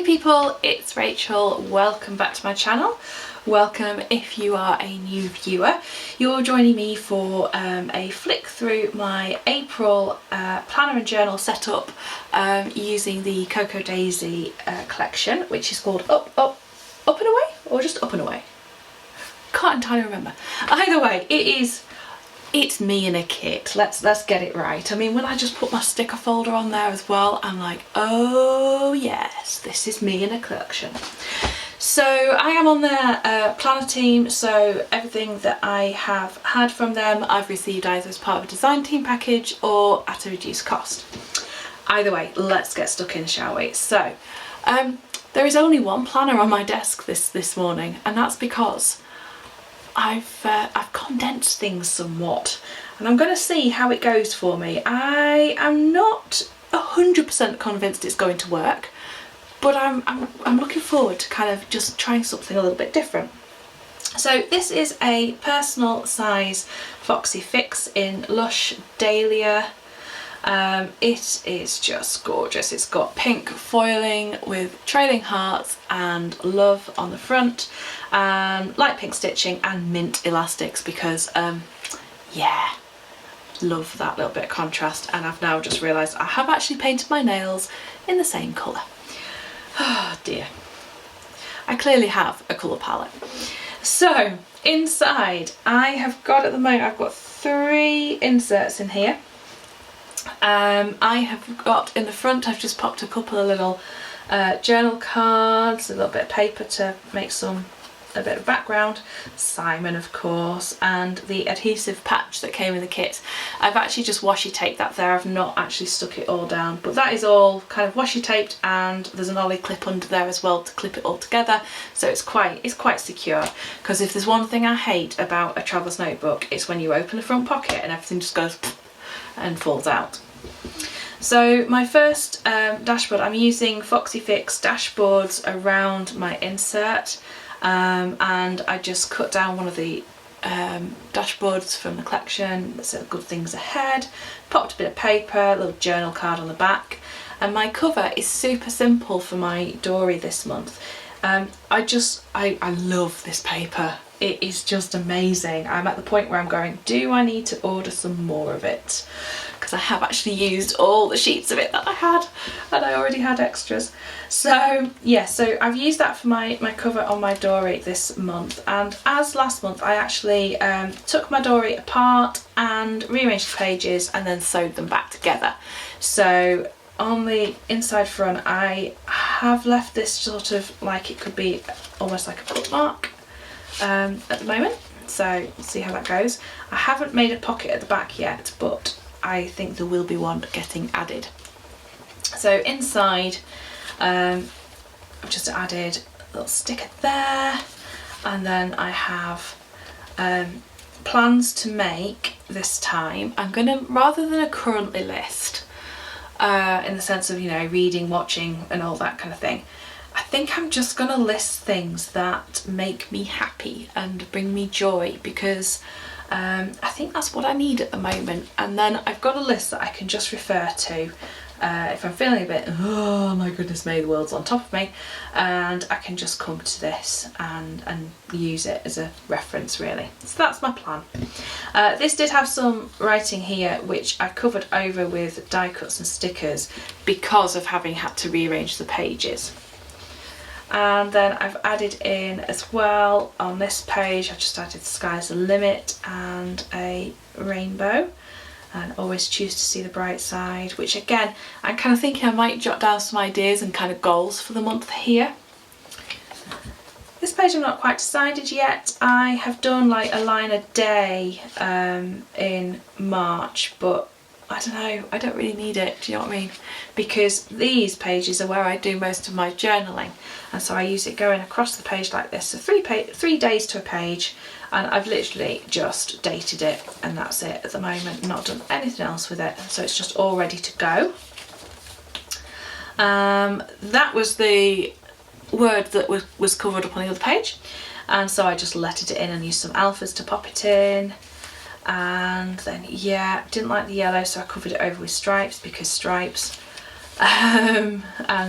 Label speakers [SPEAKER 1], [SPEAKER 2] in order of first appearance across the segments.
[SPEAKER 1] people, it's Rachel. Welcome back to my channel. Welcome if you are a new viewer. You're joining me for a flick through my April planner and journal setup using the Cocoa Daisy collection, which is called Up and Away, or just Up and Away. Can't entirely remember. Either way, it's me in a kit. Let's get it right. I mean, when I just put my sticker folder on there as well, I'm like, oh yes, this is me in a collection. So I am on their planner team, so everything that I have had from them I've received either as part of a design team package or at a reduced cost. Either way, let's get stuck in, shall we? So there is only one planner on my desk this morning, and that's because I've condensed things somewhat, and I'm going to see how it goes for me. I am not 100% convinced it's going to work, but I'm looking forward to kind of just trying something a little bit different. So this is a personal size Foxy Fix in Lush Dahlia. It is just gorgeous. It's got pink foiling with trailing hearts and love on the front, light pink stitching and mint elastics because yeah, love that little bit of contrast. And I've now just realised I have actually painted my nails in the same colour. Oh dear, I clearly have a colour palette. So inside I have got, at the moment I've got 3 inserts in here. I have got in the front, I've just popped a couple of little journal cards, a little bit of paper to make a bit of background, Simon of course, and the adhesive patch that came in the kit. I've actually just washi taped that there, I've not actually stuck it all down, but that is all kind of washi taped, and there's an ollie clip under there as well to clip it all together, so it's quite secure. Because if there's one thing I hate about a traveller's notebook, it's when you open the front pocket and everything just goes and falls out. So my first dashboard, I'm using Foxy Fix dashboards around my insert, and I just cut down one of the dashboards from the collection that said good things ahead, popped a bit of paper, a little journal card on the back, and my cover is super simple for my Dory this month. I love this paper. It is just amazing. I'm at the point where I'm going, do I need to order some more of it? Because I have actually used all the sheets of it that I had, and I already had extras. So yeah, so I've used that for my cover on my Dory this month, and as last month I actually took my Dory apart and rearranged the pages and then sewed them back together. So on the inside front I have left this sort of like it could be almost like a bookmark at the moment, so we'll see how that goes. I haven't made a pocket at the back yet, but I think there will be one getting added. So inside I've just added a little sticker there, and then I have plans to make this time. I'm gonna, rather than a currently list in the sense of, you know, reading, watching and all that kind of thing, I think I'm just gonna list things that make me happy and bring me joy, because I think that's what I need at the moment. And then I've got a list that I can just refer to if I'm feeling a bit, oh my goodness me, the world's on top of me, and I can just come to this and use it as a reference really. So that's my plan. This did have some writing here which I covered over with die cuts and stickers because of having had to rearrange the pages. And then I've added in as well on this page, I've just added Sky's the Limit and a rainbow, and always choose to see the bright side, which again I'm kind of thinking I might jot down some ideas and kind of goals for the month here. This page I'm not quite decided yet. I have done like a line a day in March, but I don't know, I don't really need it, do you know what I mean? Because these pages are where I do most of my journaling, and so I use it going across the page like this. So 3 days to a page, and I've literally just dated it, and that's it at the moment, not done anything else with it, so it's just all ready to go. That was the word that was covered up on the other page, and so I just lettered it in and used some alphas to pop it in. And then yeah, didn't like the yellow, so I covered it over with stripes, because stripes And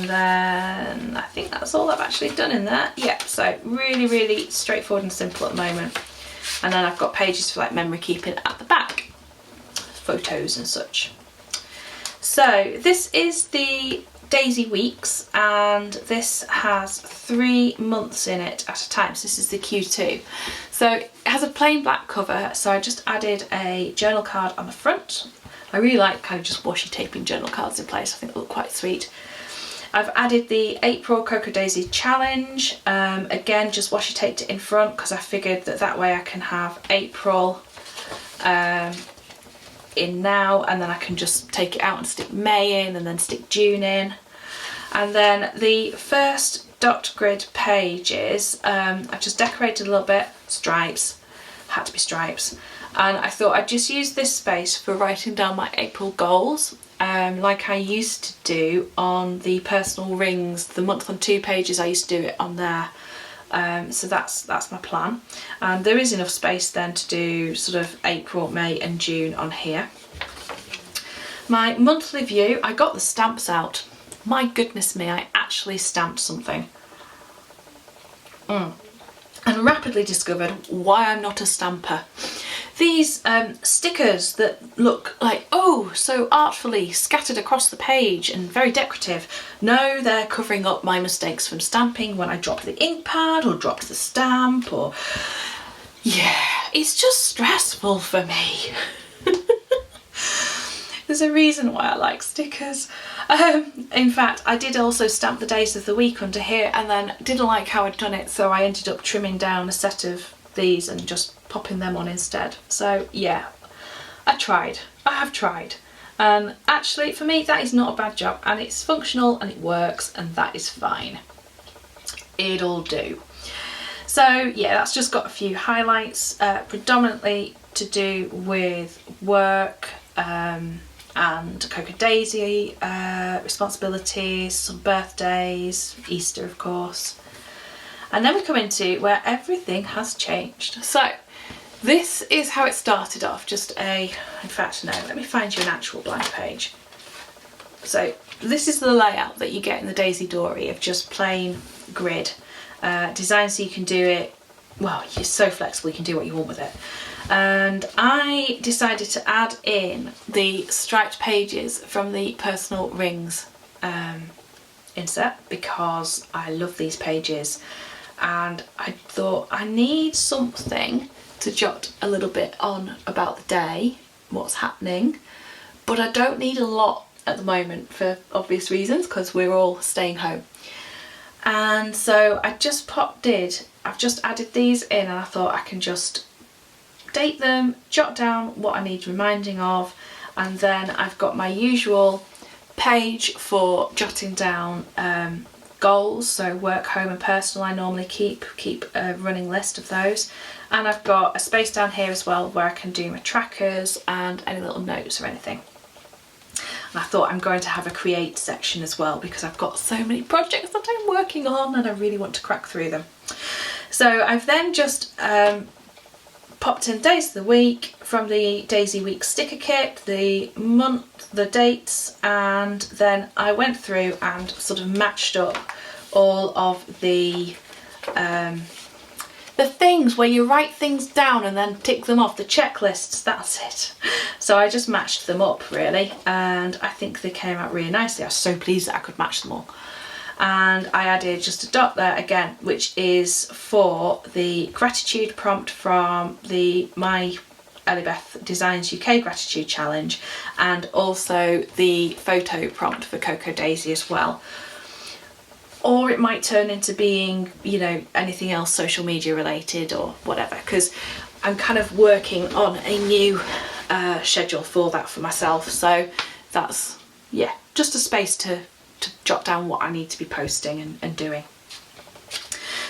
[SPEAKER 1] then I think that's all I've actually done in there. Yeah, so really straightforward and simple at the moment. And then I've got pages for like memory keeping at the back, photos and such. So this is the Daisy Weeks, and this has 3 months in it at a time. So this is the Q2. So it has a plain black cover, so I just added a journal card on the front. I really like kind of just washi taping journal cards in place. I think they look quite sweet. I've added the April Cocoa Daisy Challenge. Again, just washi taped it in front because I figured that way I can have April in now, and then I can just take it out and stick May in and then stick June in. And then the first dot grid pages, I've just decorated a little bit, stripes, had to be stripes. And I thought I'd just use this space for writing down my April goals, like I used to do on the personal rings, the month on 2 pages. I used to do it on there. So that's my plan. And there is enough space then to do sort of April, May and June on here. My monthly view, I got the stamps out. My goodness me, I actually stamped something. And rapidly discovered why I'm not a stamper. These stickers that look like, oh, so artfully scattered across the page and very decorative. No, they're covering up my mistakes from stamping when I dropped the ink pad or dropped the stamp, or... yeah, it's just stressful for me. There's a reason why I like stickers. In fact, I did also stamp the days of the week under here and then didn't like how I'd done it, so I ended up trimming down a set of these and just popping them on instead. So yeah, I have tried. And actually for me that is not a bad job, and it's functional and it works, and that is fine. It'll do. So yeah, that's just got a few highlights, predominantly to do with work, and Cocoa Daisy responsibilities, some birthdays, Easter of course. And then we come into where everything has changed. So this is how it started off, in fact no, let me find you an actual blank page. So this is the layout that you get in the Daisy Dory, of just plain grid, designed so you can do it, well, you're so flexible, you can do what you want with it. And I decided to add in the striped pages from the personal rings insert because I love these pages, and I thought I need something to jot a little bit on about the day, what's happening, but I don't need a lot at the moment for obvious reasons because we're all staying home. And so I've just added these in, and I thought I can just date them, jot down what I need reminding of, and then I've got my usual page for jotting down goals, so work, home and personal. I normally keep a running list of those, and I've got a space down here as well where I can do my trackers and any little notes or anything. And I thought I'm going to have a create section as well because I've got so many projects that I'm working on and I really want to crack through them. So I've then just popped in days of the week from the Daisy Week sticker kit, the month, the dates, and then I went through and sort of matched up all of the things where you write things down and then tick them off, the checklists, that's it. So I just matched them up really, and I think they came out really nicely. I was so pleased that I could match them all. And I added just a dot there again, which is for the gratitude prompt from my EllieBeth Designs UK Gratitude Challenge, and also the photo prompt for Cocoa Daisy as well. Or it might turn into being, you know, anything else social media related or whatever, because I'm kind of working on a new schedule for that for myself. So that's, yeah, just a space to jot down what I need to be posting and doing.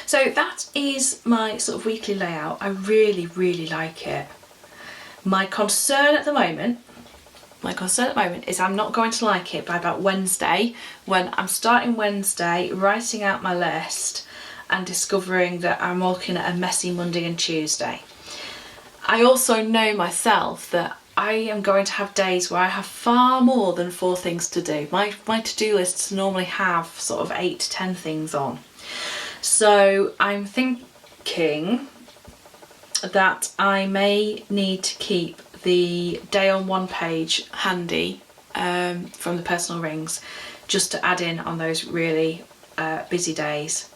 [SPEAKER 1] So that is my sort of weekly layout. I really like it. My concern at the moment is I'm not going to like it by about Wednesday, when I'm starting Wednesday writing out my list and discovering that I'm looking at a messy Monday and Tuesday. I also know myself that I am going to have days where I have far more than 4 things to do. My to-do lists normally have sort of 8 to 10 things on. So I'm thinking that I may need to keep the day on one page handy from the personal rings, just to add in on those really busy days.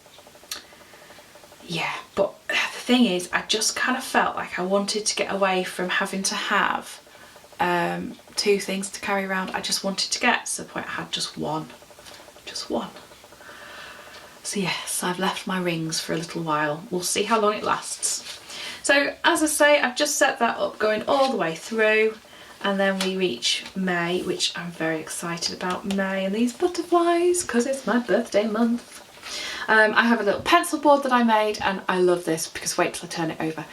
[SPEAKER 1] Yeah, but the thing is, I just kind of felt like I wanted to get away from having to have 2 things to carry around. I just wanted to get to the point I had just one. So yes, I've left my rings for a little while. We'll see how long it lasts. So as I say, I've just set that up going all the way through, and then we reach May, which I'm very excited about May and these butterflies because it's my birthday month. I have a little pencil board that I made, and I love this because wait till I turn it over.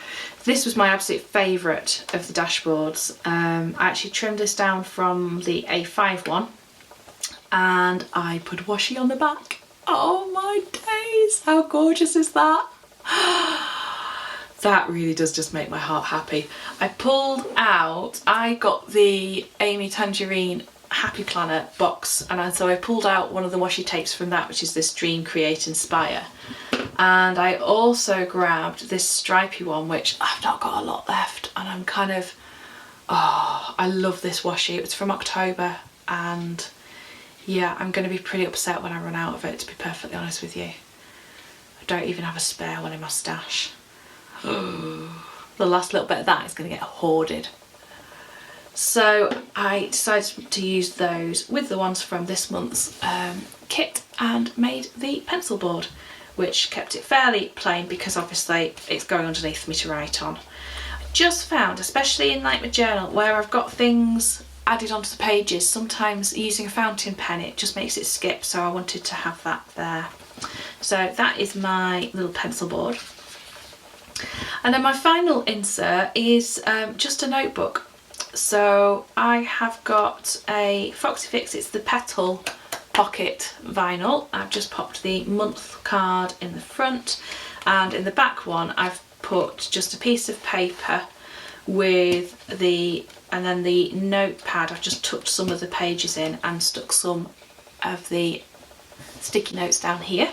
[SPEAKER 1] This was my absolute favourite of the dashboards. I actually trimmed this down from the A5 one, and I put washi on the back. Oh my days, how gorgeous is that? That really does just make my heart happy. I got the Amy Tangerine Happy Planner box, and so I pulled out one of the washi tapes from that, which is this Dream, Create, Inspire. And I also grabbed this stripy one, which I've not got a lot left, and I'm kind of, oh, I love this washi. It was from October, and yeah, I'm going to be pretty upset when I run out of it, to be perfectly honest with you. I don't even have a spare one in my stash. The last little bit of that is going to get hoarded. So I decided to use those with the ones from this month's kit and made the pencil board, which kept it fairly plain because obviously it's going underneath for me to write on. I just found, especially in like my journal where I've got things added onto the pages, sometimes using a fountain pen it just makes it skip, so I wanted to have that there. So that is my little pencil board. And then my final insert is just a notebook. So I have got a Foxy Fix, it's the Petal Pocket vinyl. I've just popped the month card in the front, and in the back one I've put just a piece of paper with and then the notepad. I've just tucked some of the pages in and stuck some of the sticky notes down here.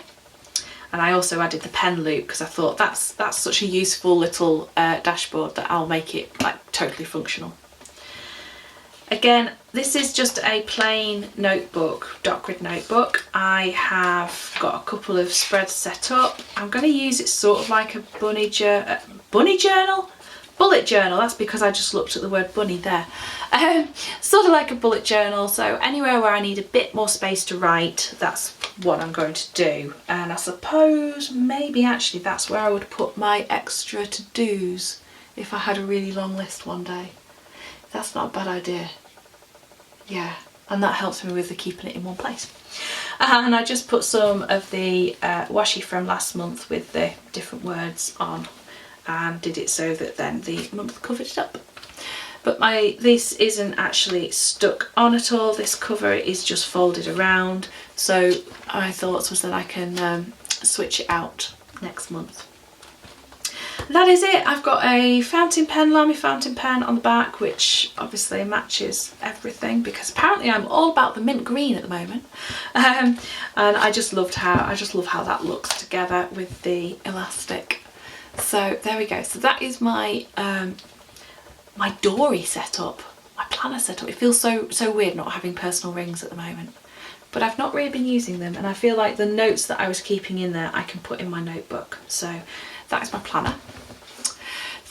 [SPEAKER 1] And I also added the pen loop because I thought that's such a useful little dashboard that I'll make it like totally functional. Again, this is just a plain notebook, dot grid notebook. I have got a couple of spreads set up. I'm going to use it sort of like a bullet journal. That's because I just looked at the word bunny there. Sort of like a bullet journal. So anywhere where I need a bit more space to write, that's what I'm going to do. And I suppose maybe actually that's where I would put my extra to-dos if I had a really long list one day. That's not a bad idea. Yeah, and that helps me with the keeping it in one place. And I just put some of the washi from last month with the different words on, and did it so that then the month covered it up. But this isn't actually stuck on at all. This cover is just folded around. So my thoughts was that I can switch it out next month. That is it. I've got a fountain pen, Lamy fountain pen on the back, which obviously matches everything because apparently I'm all about the mint green at the moment. And I just love how that looks together with the elastic. So there we go. So that is my my dory setup, my planner setup. It feels so weird not having personal rings at the moment, but I've not really been using them, and I feel like the notes that I was keeping in there I can put in my notebook. So that is my planner.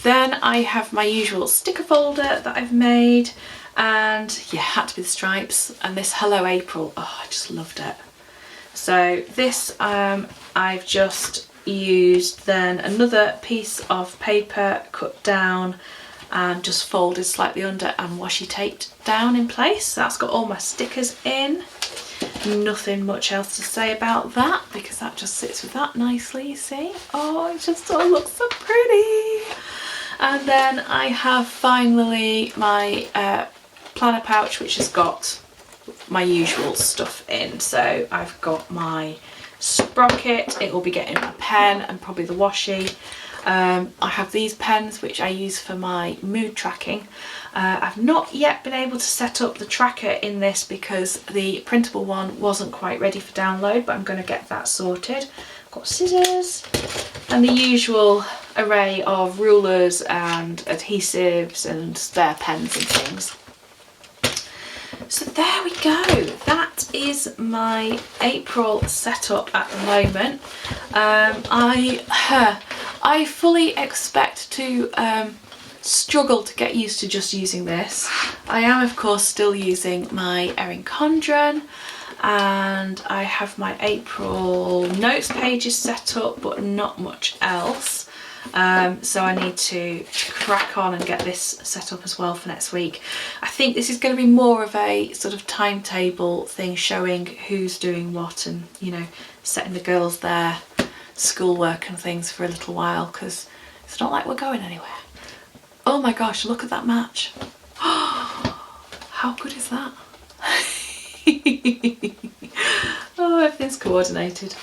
[SPEAKER 1] Then I have my usual sticker folder that I've made, and yeah, had to be the stripes and this Hello April. Oh, I just loved it. So this I've just used then another piece of paper cut down and just folded slightly under and washi taped down in place. So that's got all my stickers in. Nothing much else to say about that because that just sits with that nicely, you see. Oh, it just all looks so pretty. And then I have finally my planner pouch, which has got my usual stuff in. So I've got my sprocket, it will be getting my pen and probably the washi. I have these pens which I use for my mood tracking. I've not yet been able to set up the tracker in this because the printable one wasn't quite ready for download, but I'm going to get that sorted. I've got scissors and the usual array of rulers and adhesives and spare pens and things. So there we go, that is my April setup at the moment. I fully expect to struggle to get used to just using this. I am of course still using my Erin Condren, and I have my April notes pages set up but not much else. So I need to crack on and get this set up as well for next week. I think this is going to be more of a sort of timetable thing, showing who's doing what and, you know, setting the girls their schoolwork and things for a little while, because it's not like we're going anywhere. Oh my gosh, look at that match. How good is that? Oh, everything's coordinated.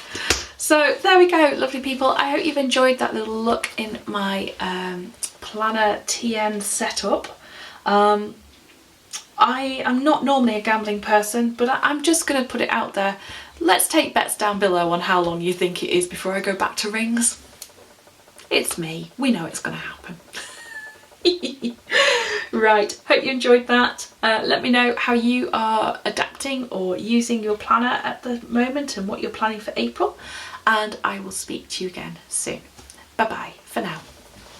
[SPEAKER 1] So there we go, lovely people. I hope you've enjoyed that little look in my planner TN setup. I am not normally a gambling person, but I'm just going to put it out there. Let's take bets down below on how long you think it is before I go back to rings. It's me. We know it's going to happen. Right, hope you enjoyed that. Let me know how you are adapting or using your planner at the moment and what you're planning for April. And I will speak to you again soon. Bye bye for now.